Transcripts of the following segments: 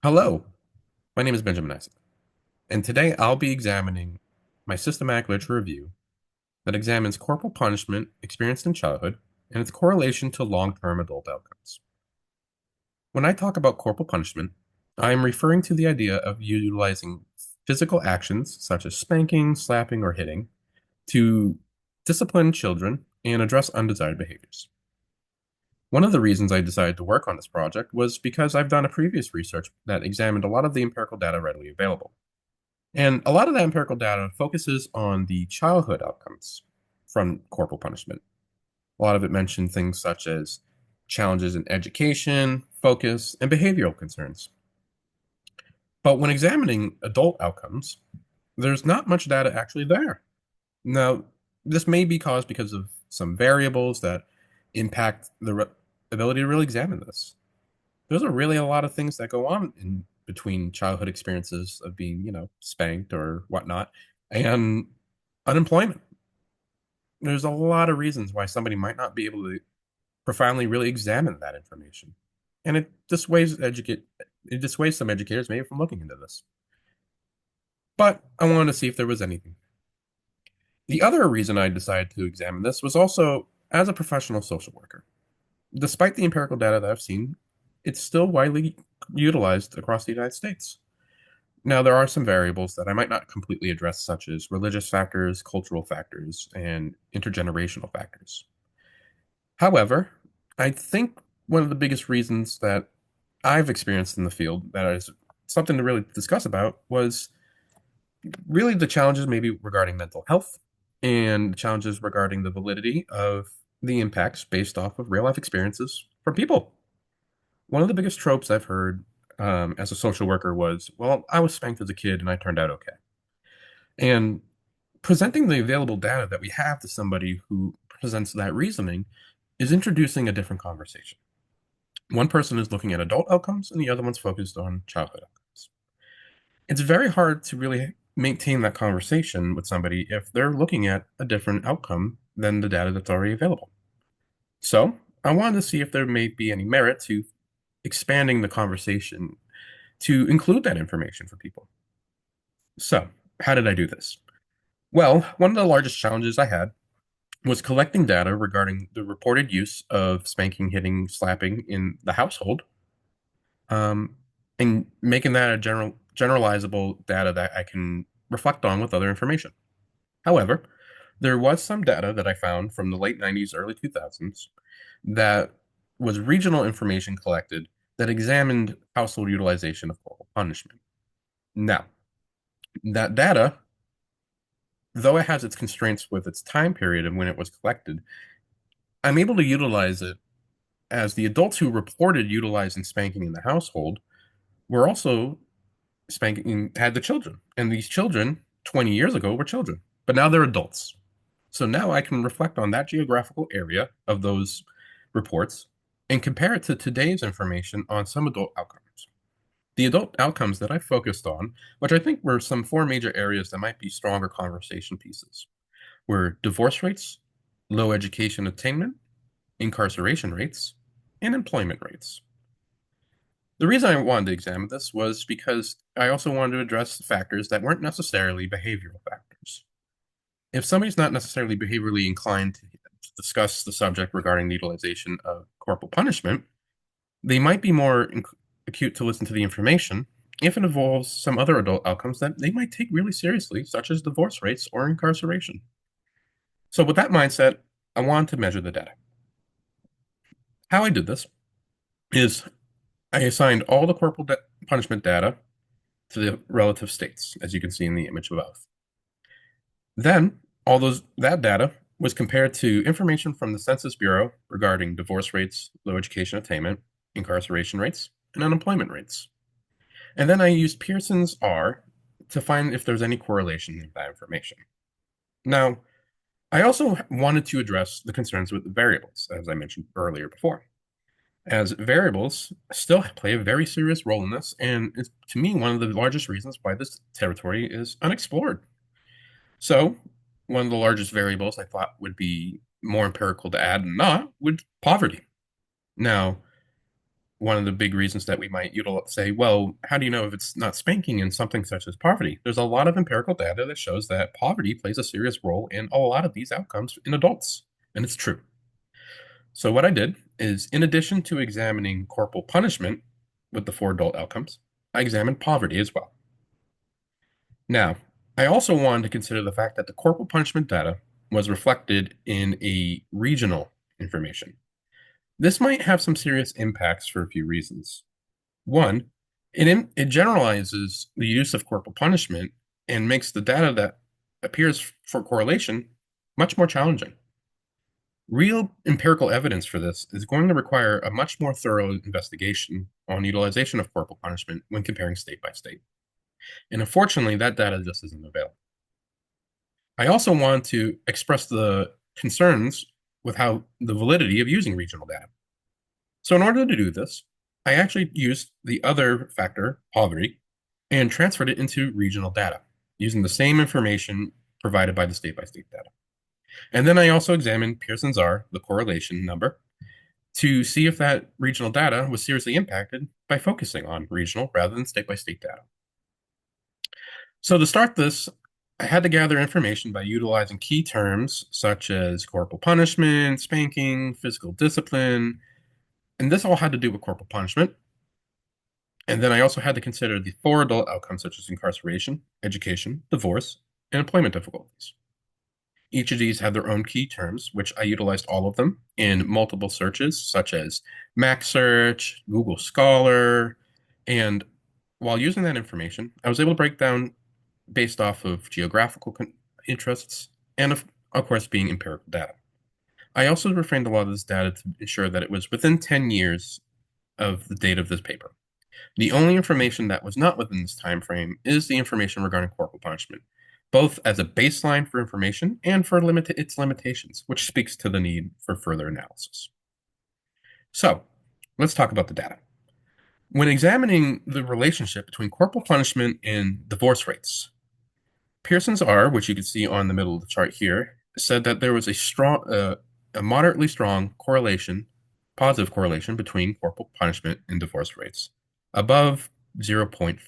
Hello, my name is Benjamin Isaac, and today I'll be examining my systematic literature review that examines corporal punishment experienced in childhood and its correlation to long-term adult outcomes. When I talk about corporal punishment, I am referring to the idea of utilizing physical actions such as spanking, slapping, or hitting to discipline children and address undesired behaviors. One of the reasons I decided to work on this project was because I've done a previous research that examined a lot of the empirical data readily available. And a lot of that empirical data focuses on the childhood outcomes from corporal punishment. A lot of it mentioned things such as challenges in education, focus, and behavioral concerns. But when examining adult outcomes, there's not much data actually there. Now, this may be caused because of some variables that impact the ability to really examine this. There's really a lot of things that go on in between childhood experiences of being, spanked or whatnot, and unemployment. There's a lot of reasons why somebody might not be able to profoundly really examine that information. And it dissuades some educators maybe from looking into this. But I wanted to see if there was anything. The other reason I decided to examine this was also as a professional social worker. Despite the empirical data that I've seen, it's still widely utilized across the United States. Now, there are some variables that I might not completely address, such as religious factors, cultural factors, and intergenerational factors. However, I think one of the biggest reasons that I've experienced in the field that is something to really discuss about was really the challenges maybe regarding mental health and challenges regarding the validity of the impacts based off of real life experiences from people. One of the biggest tropes I've heard as a social worker was, well, I was spanked as a kid and I turned out okay. And presenting the available data that we have to somebody who presents that reasoning is introducing a different conversation. One person is looking at adult outcomes and the other one's focused on childhood outcomes. It's very hard to really maintain that conversation with somebody if they're looking at a different outcome than the data that's already available. So, I wanted to see if there may be any merit to expanding the conversation to include that information for people. So, how did I do this? Well, one of the largest challenges I had was collecting data regarding the reported use of spanking, hitting, slapping in the household, um, and making that a generalizable data that I can reflect on with other information. However, there was some data that I found from the late 90s, early 2000s that was regional information collected that examined household utilization of corporal punishment. Now, that data, though it has its constraints with its time period and when it was collected, I'm able to utilize it as the adults who reported utilizing spanking in the household were also spanking had the children. And these children 20 years ago were children, but now they're adults. So now I can reflect on that geographical area of those reports and compare it to today's information on some adult outcomes. The adult outcomes that I focused on, which I think were some four major areas that might be stronger conversation pieces, were divorce rates, low education attainment, incarceration rates, and employment rates. The reason I wanted to examine this was because I also wanted to address factors that weren't necessarily behavioral factors. If somebody's not necessarily behaviorally inclined to discuss the subject regarding the utilization of corporal punishment, they might be more acute to listen to the information if it involves some other adult outcomes that they might take really seriously, such as divorce rates or incarceration. So, with that mindset, I wanted to measure the data. How I did this is I assigned all the corporal punishment data to the relative states, as you can see in the image above. Then, all those that data was compared to information from the Census Bureau regarding divorce rates, low education attainment, incarceration rates, and unemployment rates. And then I used Pearson's R to find if there's any correlation in that information. Now, I also wanted to address the concerns with the variables, as I mentioned earlier before, as variables still play a very serious role in this, and it's to me one of the largest reasons why this territory is unexplored. So, one of the largest variables I thought would be more empirical to add and not would poverty. Now, one of the big reasons that we might say, well, how do you know if it's not spanking in something such as poverty? There's a lot of empirical data that shows that poverty plays a serious role in a lot of these outcomes in adults, and it's true. So what I did is, in addition to examining corporal punishment with the 4 adult outcomes, I examined poverty as well. Now, I also wanted to consider the fact that the corporal punishment data was reflected in a regional information. This might have some serious impacts for a few reasons. One, it generalizes the use of corporal punishment and makes the data that appears for correlation much more challenging. Real empirical evidence for this is going to require a much more thorough investigation on utilization of corporal punishment when comparing state by state. And unfortunately, that data just isn't available. I also want to express the concerns with how the validity of using regional data. So in order to do this, I actually used the other factor, poverty, and transferred it into regional data using the same information provided by the state-by-state data. And then I also examined Pearson's R, the correlation number, to see if that regional data was seriously impacted by focusing on regional rather than state-by-state data. So to start this, I had to gather information by utilizing key terms such as corporal punishment, spanking, physical discipline, and this all had to do with corporal punishment. And then I also had to consider the 4 adult outcomes such as incarceration, education, divorce, and employment difficulties. Each of these had their own key terms, which I utilized all of them in multiple searches such as Mac Search, Google Scholar, and while using that information, I was able to break down based off of geographical interests and, of course, being empirical data. I also refrained a lot of this data to ensure that it was within 10 years of the date of this paper. The only information that was not within this time frame is the information regarding corporal punishment, both as a baseline for information and for its limitations, which speaks to the need for further analysis. So, let's talk about the data. When examining the relationship between corporal punishment and divorce rates, Pearson's R, which you can see on the middle of the chart here, said that there was a moderately strong correlation, positive correlation between corporal punishment and divorce rates, above 0.4.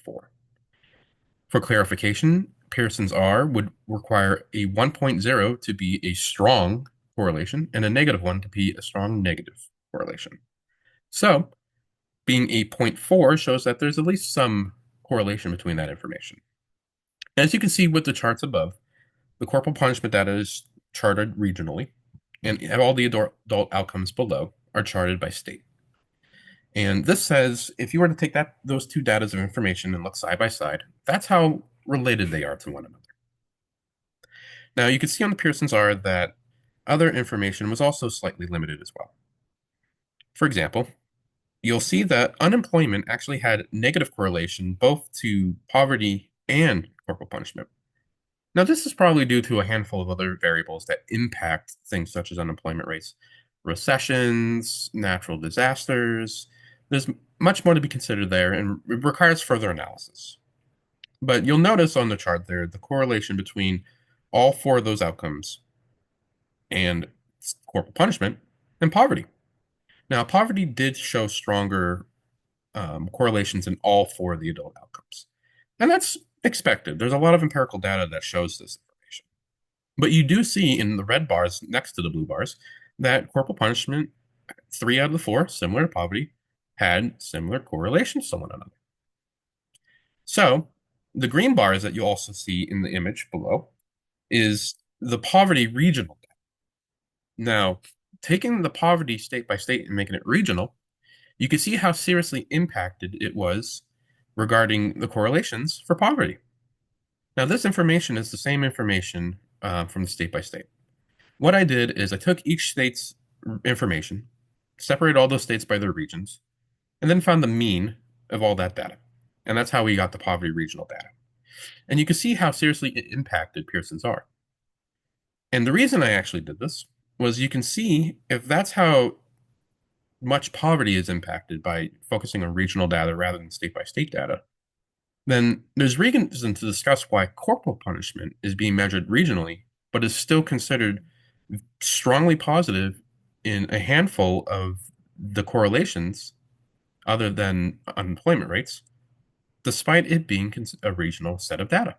For clarification, Pearson's R would require a 1.0 to be a strong correlation and a -1 to be a strong negative correlation. So, being a 0.4 shows that there's at least some correlation between that information. As you can see with the charts above, the corporal punishment data is charted regionally, and all the adult outcomes below are charted by state. And this says if you were to take those two data of information and look side by side, that's how related they are to one another. Now, you can see on the Pearson's R that other information was also slightly limited as well. For example, you'll see that unemployment actually had negative correlation both to poverty and corporal punishment. Now, this is probably due to a handful of other variables that impact things such as unemployment rates, recessions, natural disasters. There's much more to be considered there, and it requires further analysis. But you'll notice on the chart there the correlation between all 4 of those outcomes and corporal punishment and poverty. Now, poverty did show stronger correlations in all 4 of the adult outcomes. And that's expected. There's a lot of empirical data that shows this information. But you do see in the red bars next to the blue bars that corporal punishment, 3 out of the 4, similar to poverty, had similar correlations to one another. So the green bars that you also see in the image below is the poverty regional data. Now, taking the poverty state by state and making it regional, you can see how seriously impacted it was regarding the correlations for poverty. Now, this information is the same information from the state by state. What I did is I took each state's information, separated all those states by their regions, and then found the mean of all that data. And that's how we got the poverty regional data. And you can see how seriously it impacted Pearson's R. And the reason I actually did this was you can see if that's how much poverty is impacted by focusing on regional data rather than state-by-state data, then there's reason to discuss why corporal punishment is being measured regionally, but is still considered strongly positive in a handful of the correlations other than unemployment rates, despite it being a regional set of data.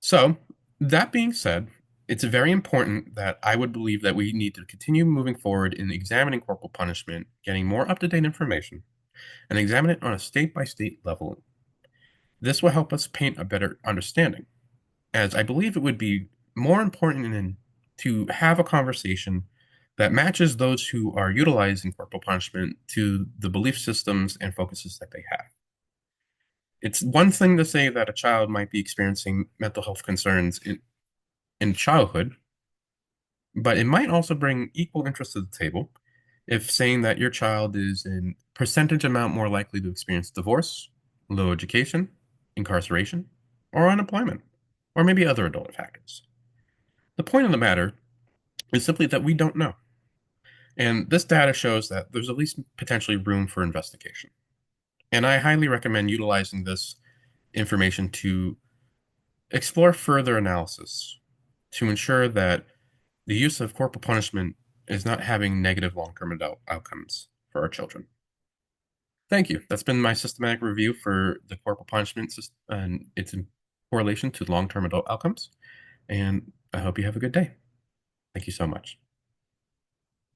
So, that being said, it's very important that I would believe that we need to continue moving forward in examining corporal punishment, getting more up to date information, and examine it on a state by state level. This will help us paint a better understanding, as I believe it would be more important to have a conversation that matches those who are utilizing corporal punishment to the belief systems and focuses that they have. It's one thing to say that a child might be experiencing mental health concerns in childhood, but it might also bring equal interest to the table if saying that your child is in percentage amount more likely to experience divorce, low education, incarceration, or unemployment, or maybe other adult factors. The point of the matter is simply that we don't know. And this data shows that there's at least potentially room for investigation. And I highly recommend utilizing this information to explore further analysis to ensure that the use of corporal punishment is not having negative long-term adult outcomes for our children. Thank you. That's been my systematic review for the corporal punishment system and its correlation to long-term adult outcomes. And I hope you have a good day. Thank you so much.